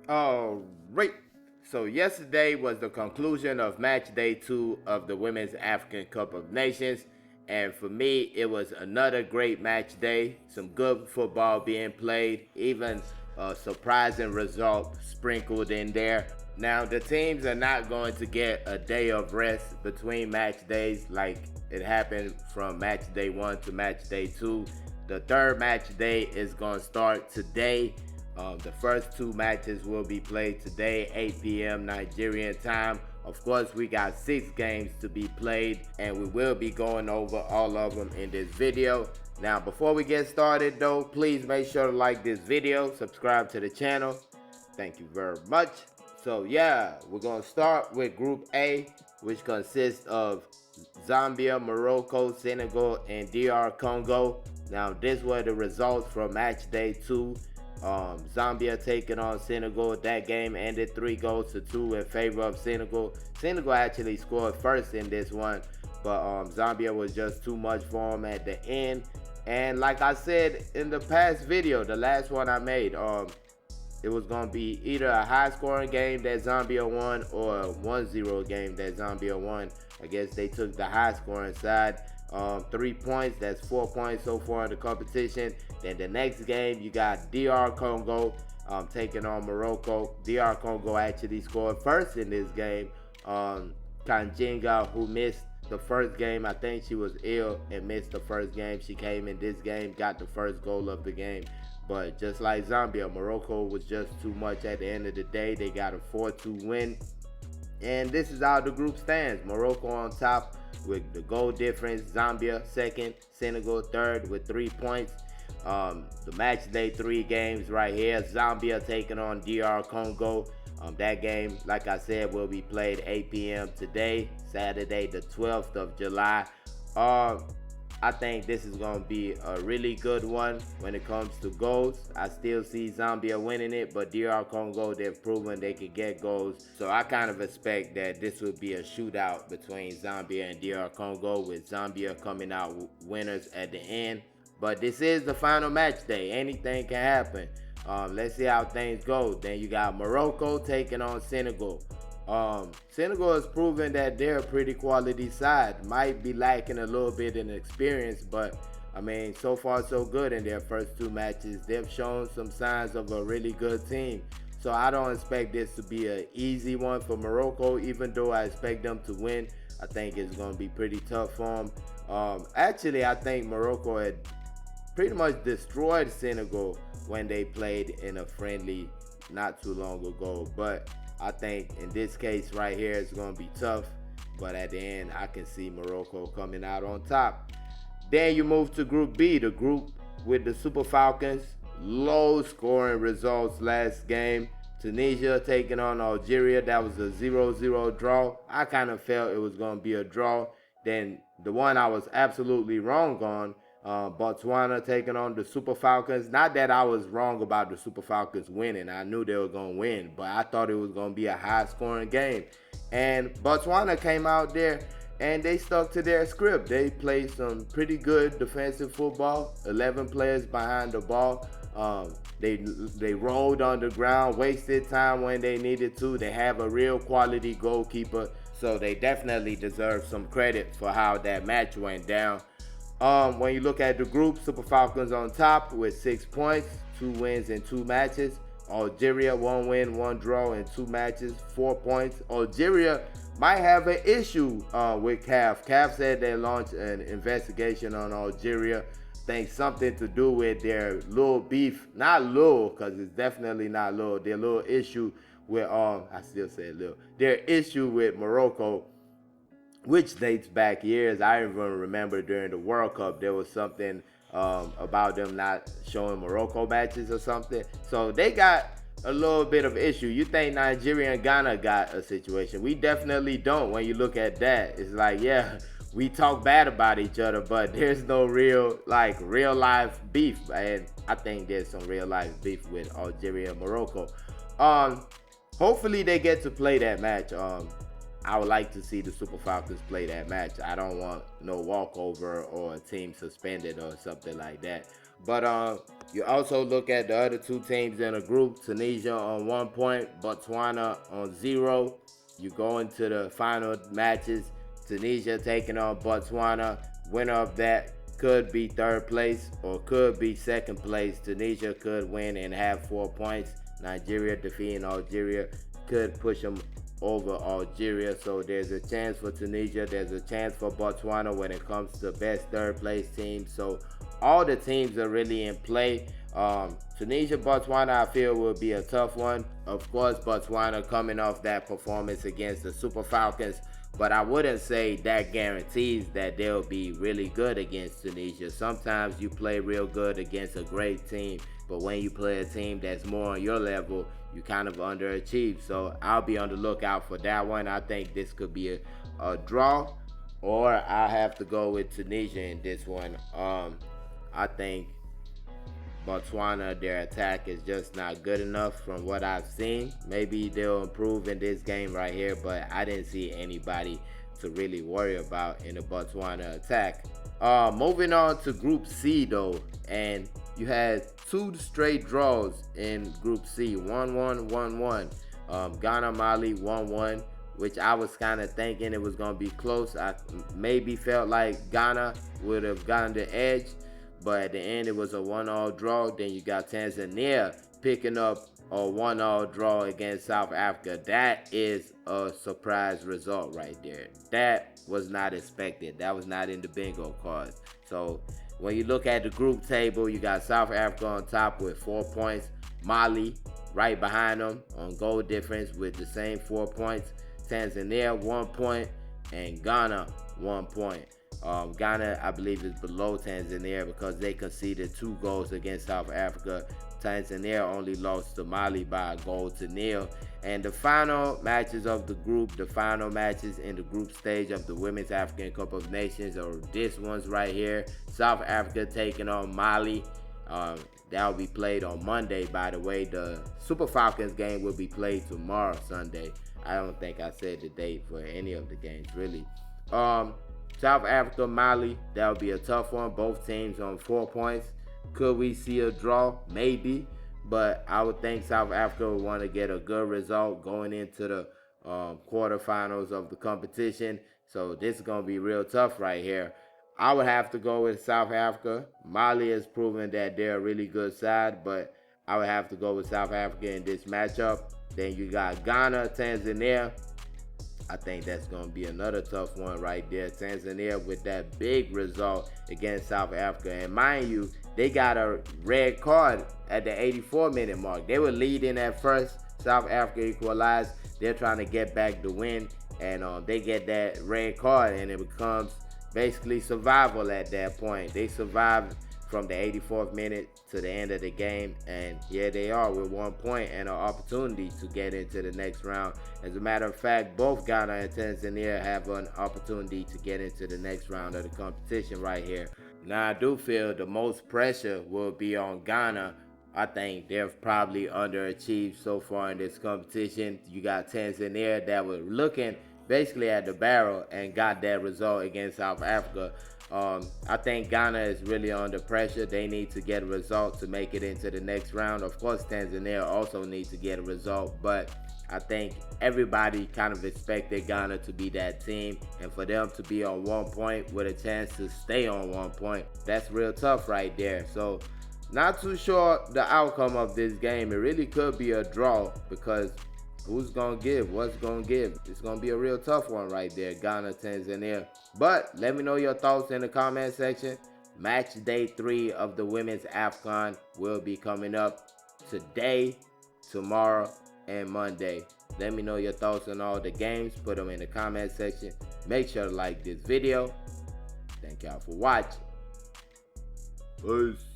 All right. So yesterday was the conclusion of match day 2 of the Women's African Cup of Nations. And for me, it was another great match day. Some good football being played, even a surprising result sprinkled in there. Now, the teams are not going to get a day of rest between match days like it happened from match day 1 to match day 2. The third match day is going to start today. The first two matches will be played today, 8 p.m. Nigerian time. Of course, we got 6 games to be played, and we will be going over all of them in this video. Now, before we get started though, please make sure to like this video, subscribe to the channel. Thank you very much. So yeah, we're going to start with Group A, which consists of Zambia, Morocco, Senegal, and DR Congo. Now, these were the results from match day 2. Zambia taking on Senegal. That game ended 3-2 in favor of Senegal. Senegal actually scored first in this one, but Zambia was just too much for them at the end. And like I said in the past video, the last one I made, it was going to be either a high-scoring game that Zambia won or a 1-0 game that Zambia won. I guess they took the high-scoring side. 3 points, that's 4 points so far in the competition. Then the next game, you got DR Congo taking on Morocco. DR Congo actually scored first in this game. Kanjinga, who missed the first game, I think she was ill and missed the first game. She came in this game, got the first goal of the game. But just like Zambia, Morocco was just too much at the end of the day. They got a 4-2 win. And this is how the group stands. Morocco on top with the goal difference. Zambia second. Senegal third with 3 points. The match day 3 games right here. Zambia taking on DR Congo. That game, like I said, will be played 8 p.m. today, Saturday the 12th of July. I think this is going to be a really good one when it comes to goals. I still see Zambia winning it, but DR Congo, they've proven they can get goals. So I kind of expect that this will be a shootout between Zambia and DR Congo, with Zambia coming out winners at the end. But this is the final match day. Anything can happen. Let's see how things go. Then you got Morocco taking on Senegal. Senegal has proven that they're a pretty quality side. Might be lacking a little bit in experience, but I mean, so far so good in their first 2 matches. They've shown some signs of a really good team. So I don't expect this to be an easy one for Morocco, even though I expect them to win. I think it's going to be pretty tough for them. Actually, I think Morocco had pretty much destroyed Senegal when they played in a friendly not too long ago. But I think in this case right here, it's going to be tough. But at the end, I can see Morocco coming out on top. Then you move to Group B, the group with the Super Falcons. Low scoring results last game. Tunisia taking on Algeria. That was a 0-0 draw. I kind of felt it was going to be a draw. Then the one I was absolutely wrong on, Botswana taking on the Super Falcons. Not that I was wrong about the Super Falcons winning. I knew they were going to win, but I thought it was going to be a high-scoring game. And Botswana came out there and they stuck to their script. They played some pretty good defensive football. 11 players behind the ball. They rolled on the ground, wasted time when they needed to. They have a real quality goalkeeper, so they definitely deserve some credit for how that match went down. When you look at the group, Super Falcons on top with 6 points, 2 wins in 2 matches. Algeria, 1 win, 1 draw in 2 matches, 4 points. Algeria might have an issue with CAF. CAF said they launched an investigation on Algeria. Think something to do with their little beef. Not little, because it's definitely not little. Their little issue with, I still say little. Their issue with Morocco, which dates back years. I even remember during the World Cup, there was something about them not showing Morocco matches or something. So they got a little bit of issue. You think Nigeria and Ghana got a situation? We definitely don't. When you look at that, it's like, yeah, we talk bad about each other, but there's no real life beef. And I think there's some real life beef with Algeria and Morocco. Hopefully they get to play that match. I would like to see the Super Falcons play that match. I don't want no walkover or a team suspended or something like that. But you also look at the other two teams in the group, Tunisia on 1 point, Botswana on 0. You go into the final matches, Tunisia taking on Botswana. Winner of that could be third place or could be second place. Tunisia could win and have 4 points. Nigeria defeating Algeria could push them over Algeria. So there's a chance for Tunisia. There's a chance for Botswana when it comes to best third place team. So all the teams are really in play. Tunisia, Botswana, I feel will be a tough one. Of course, Botswana coming off that performance against the Super Falcons. But I wouldn't say that guarantees that they'll be really good against Tunisia. Sometimes you play real good against a great team, but when you play a team that's more on your level, you kind of underachieve. So I'll be on the lookout for that one. I think this could be a draw, or I have to go with Tunisia in this one. I think Botswana, their attack is just not good enough from what I've seen. Maybe they'll improve in this game right here, but I didn't see anybody to really worry about in the Botswana attack. Moving on to Group C though, and you had 2 straight draws in Group C, 1-1, 1-1. Ghana, Mali, 1-1, which I was kind of thinking it was going to be close. I maybe felt like Ghana would have gotten the edge, but at the end it was a 1-1 draw. Then you got Tanzania picking up a 1-1 draw against South Africa. That is a surprise result right there. That was not expected. That was not in the bingo cards. So when you look at the group table, you got South Africa on top with 4 points. Mali right behind them on goal difference with the same 4 points. Tanzania 1 point, and Ghana 1 point. Ghana, I believe, is below Tanzania because they conceded 2 goals against South Africa. Tanzania only lost to Mali by a 0-0. And the final matches of the group, the final matches in the group stage of the Women's African Cup of Nations are this ones right here. South Africa taking on Mali. That will be played on Monday, by the way. The Super Falcons game will be played tomorrow, Sunday. I don't think I said the date for any of the games, really. South Africa, Mali, that would be a tough one. Both teams on 4 points. Could we see a draw? Maybe. But I would think South Africa would want to get a good result going into the quarterfinals of the competition. So this is going to be real tough right here. I would have to go with South Africa. Mali has proven that they're a really good side, but I would have to go with South Africa in this matchup. Then you got Ghana, Tanzania. I think that's going to be another tough one right there. Tanzania with that big result against South Africa. And mind you, they got a red card at the 84-minute mark. They were leading at first. South Africa equalized. They're trying to get back the win. And they get that red card, and it becomes basically survival at that point. They survived from the 84th minute to the end of the game, and here they are with 1 point and an opportunity to get into the next round. As a matter of fact, both Ghana and Tanzania have an opportunity to get into the next round of the competition right here. Now, I do feel the most pressure will be on Ghana. I think they've probably underachieved so far in this competition. You got Tanzania that were looking basically at the barrel and got that result against South Africa. I think Ghana is really under pressure. They need to get a result to make it into the next round. Of course, Tanzania also needs to get a result, but I think everybody kind of expected Ghana to be that team, and for them to be on 1 point with a chance to stay on 1 point, that's real tough right there. So not too sure the outcome of this game. It really could be a draw because who's going to give? What's going to give? It's going to be a real tough one right there, Ghana, Tanzania. But let me know your thoughts in the comment section. Match day 3 of the Women's AFCON will be coming up today, tomorrow, and Monday. Let me know your thoughts on all the games. Put them in the comment section. Make sure to like this video. Thank y'all for watching. Peace.